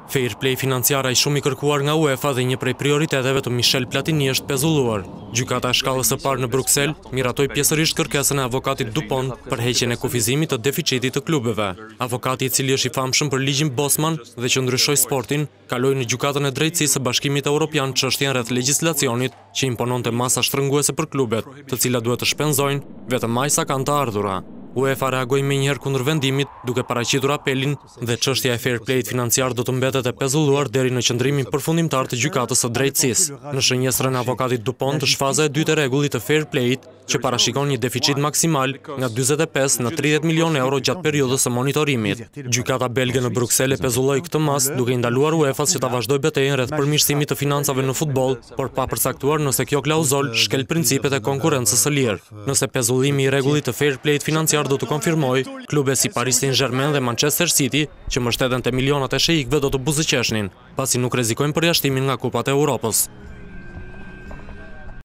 Fair play financiare shumë i kërkuar nga UEFA dhe një prej prioriteteve të Michel Platini është pezulluar. Gjykata e shkallës së parë në Bruksel miratoi pjesërisht kërkesën e avokatit Dupont për heqjen e kufizimit të deficitit të klubeve. Avokati, i cili është i famshëm për ligjin Bosman dhe që ndryshoi sportin, kaloi në gjykatën e drejtësisë së Bashkimit Evropian çështjen rreth legjislacionit që impononte masa shtrënguese për klubet, të cilat duhet të shpenzojnë vetëm aq sa kanë të ardhura. UEFA reagoi menjëherë kundër vendimit, duke paraqitur apelin dhe çështja e fair play financiar do të mbetet e pezulluar deri në qëndrimin përfundimtar të gjykatës së drejtësisë. Në shënjestrën e avokatit Dupont është faza e dytë e rregullit të fair play-it, që parashikon një deficit maksimal nga 45 në 30 milionë euro gjatë periudhës së monitorimit. Gjykata belge në Bruksel e pezulloi këtë mas, duke i ndaluar UEFA-s që ta vazhdojë betejën rreth përmirësimit të financave në futboll, por pa përcaktuar nëse kjo klauzol shkel principet e konkurrencës së lirë. Nëse pezullimi i rregullit të fair play financiar do të konfirmoj, klube si Paris Saint-Germain dhe Manchester City, që mbështeten te milionat e sheikëve, do të buzëqeshnin, pasi nuk rrezikojnë përjashtimin nga Kupat e Europës.